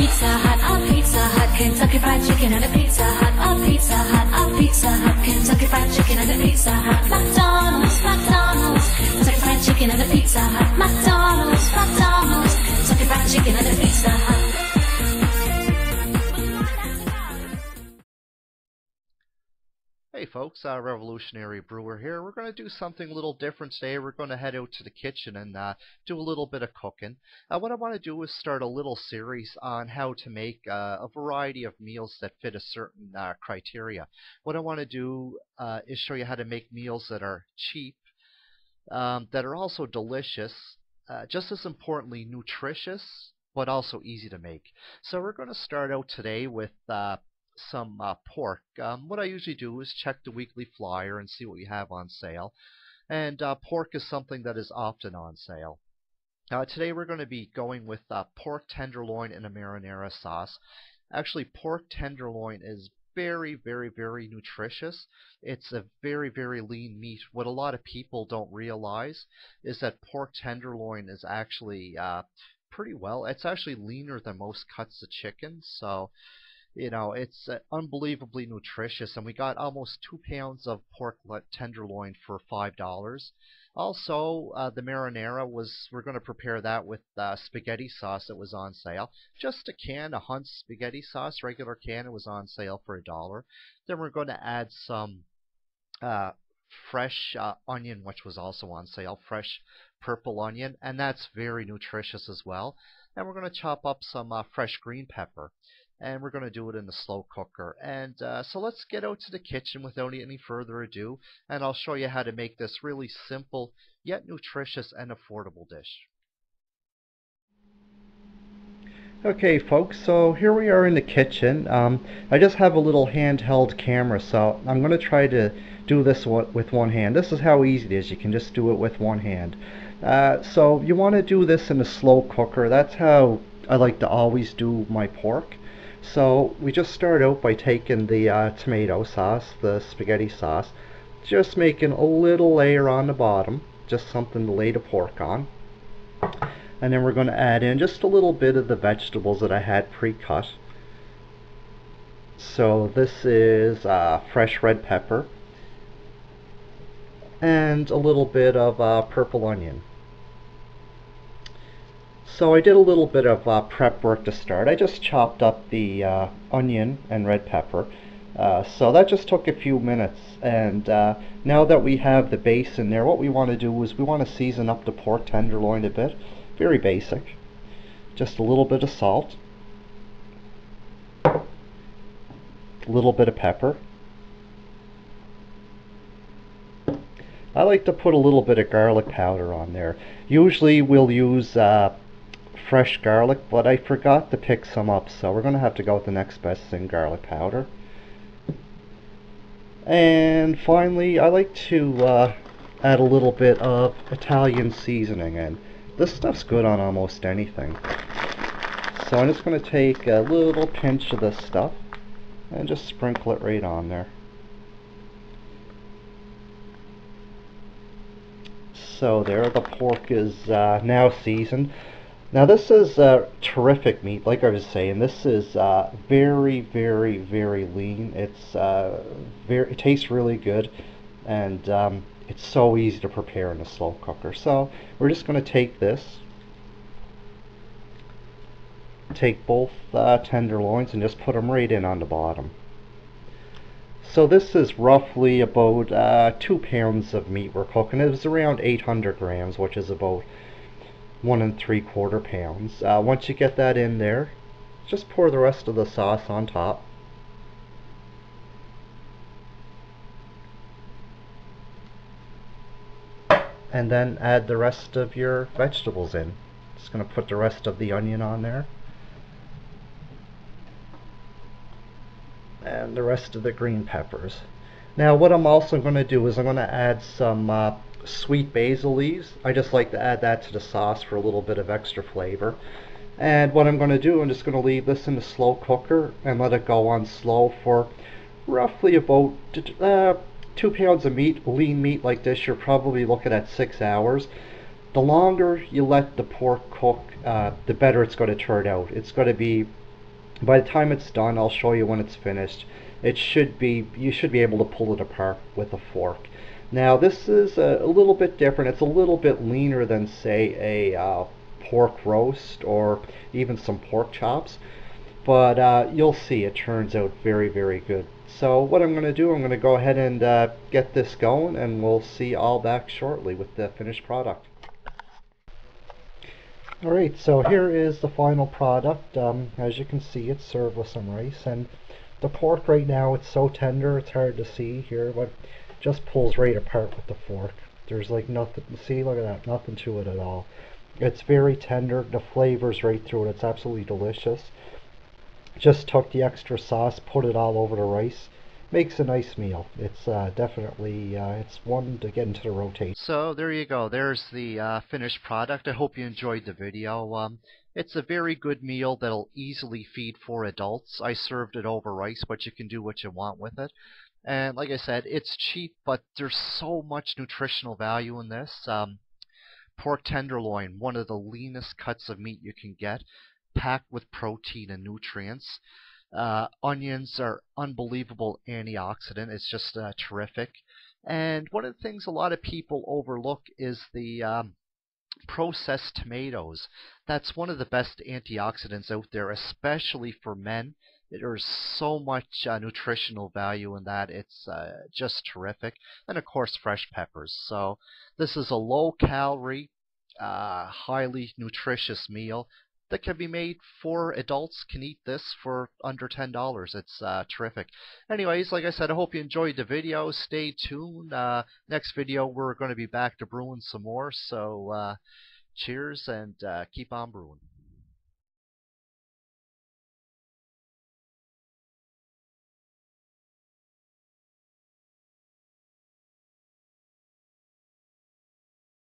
Pizza Hut, a Pizza Hut, Kentucky Fried Chicken and a Pizza Hut, a Pizza Hut, a Pizza Hut, Kentucky Fried Chicken and a Pizza Hut, McDonald's, Kentucky Fried Chicken and a Pizza Hut, McDonald's, Kentucky Fried Chicken and a Pizza Hut. Hey folks, Revolutionary Brewer here. We're going to do something a little different today. We're going to head out to the kitchen and do a little bit of cooking. What I want to do is start a little series on how to make a variety of meals that fit a certain criteria. What I want to do is show you how to make meals that are cheap, that are also delicious, just as importantly nutritious, but also easy to make. So we're going to start out today with some pork. What I usually do is check the weekly flyer and see what we have on sale. And pork is something that is often on sale. Today we're going to be going with pork tenderloin in a marinara sauce. Actually, pork tenderloin is very, very, very nutritious. It's a very, very lean meat. What a lot of people don't realize is that pork tenderloin is actually it's actually leaner than most cuts of chicken. So you know, it's unbelievably nutritious, and we got almost 2 pounds of pork tenderloin for $5. Also, the marinara we're going to prepare that with spaghetti sauce that was on sale. Just a can of Hunt's spaghetti sauce, regular can, it was on sale for $1. Then we're going to add some fresh onion, which was also on sale, fresh purple onion, and that's very nutritious as well. And we're going to chop up some fresh green pepper. And we're going to do it in the slow cooker. And so let's get out to the kitchen without any further ado, and I'll show you how to make this really simple yet nutritious and affordable dish. Okay folks, so here we are in the kitchen. I just have a little handheld camera, so I'm going to try to do this with one hand. This is how easy it is. You can just do it with one hand. So you want to do this in a slow cooker. That's how I like to always do my pork. So we just start out by taking the tomato sauce, the spaghetti sauce, just making a little layer on the bottom, just something to lay the pork on. And then we're going to add in just a little bit of the vegetables that I had pre-cut. So this is fresh red pepper and a little bit of purple onion. So I did a little bit of prep work to start. I just chopped up the onion and red pepper. So that just took a few minutes. And now that we have the base in there, what we want to do is we want to season up the pork tenderloin a bit. Very basic. Just a little bit of salt. A little bit of pepper. I like to put a little bit of garlic powder on there. Usually we'll use fresh garlic, but I forgot to pick some up, so we're going to have to go with the next best thing, garlic powder. And finally, I like to add a little bit of Italian seasoning in. This stuff's good on almost anything. So I'm just going to take a little pinch of this stuff and just sprinkle it right on there. So there, the pork is now seasoned. Now this is terrific meat. Like I was saying, this is very, very, very lean. It tastes really good, and it's so easy to prepare in a slow cooker. So we're just going to take both tenderloins and just put them right in on the bottom. So this is roughly about 2 pounds of meat we're cooking. It was around 800 grams, which is about 1 3/4 pounds. Once you get that in there, just pour the rest of the sauce on top. And then add the rest of your vegetables in. Just going to put the rest of the onion on there. And the rest of the green peppers. Now what I'm also going to do is I'm going to add some sweet basil leaves. I just like to add that to the sauce for a little bit of extra flavor. And what I'm going to do, I'm just going to leave this in the slow cooker and let it go on slow for roughly about 2 pounds of meat, lean meat like this. You're probably looking at 6 hours. The longer you let the pork cook, the better it's going to turn out. It's going to be By the time it's done, I'll show you when it's finished. You should be able to pull it apart with a fork. Now this is a little bit different. It's a little bit leaner than, say, a pork roast or even some pork chops. But you'll see it turns out very, very good. So what I'm going to do, I'm going to go ahead and get this going, and we'll see all back shortly with the finished product. Alright, so here is the final product. As you can see, it's served with some rice, and the pork right now, it's so tender, it's hard to see here, but it just pulls right apart with the fork. There's like nothing, see, look at that, nothing to it at all. It's very tender, the flavor's right through it, it's absolutely delicious. Just took the extra sauce, put it all over the rice. Makes a nice meal. It's definitely it's one to get into the rotation. So there you go. There's the finished product. I hope you enjoyed the video. It's a very good meal that'll easily feed 4 adults. I served it over rice, but you can do what you want with it. And like I said, it's cheap, but there's so much nutritional value in this. Pork tenderloin, one of the leanest cuts of meat you can get, packed with protein and nutrients. Onions are unbelievable antioxidant. It's just terrific. And one of the things a lot of people overlook is the processed tomatoes. That's one of the best antioxidants out there, especially for men. There's so much nutritional value in that. It's just terrific. And of course, fresh peppers. So this is a low-calorie, highly nutritious meal that can be made for adults. Can eat this for under $10. It's terrific. Anyways, like I said, I hope you enjoyed the video. Stay tuned. Next video, we're going to be back to brewing some more. So cheers and keep on brewing.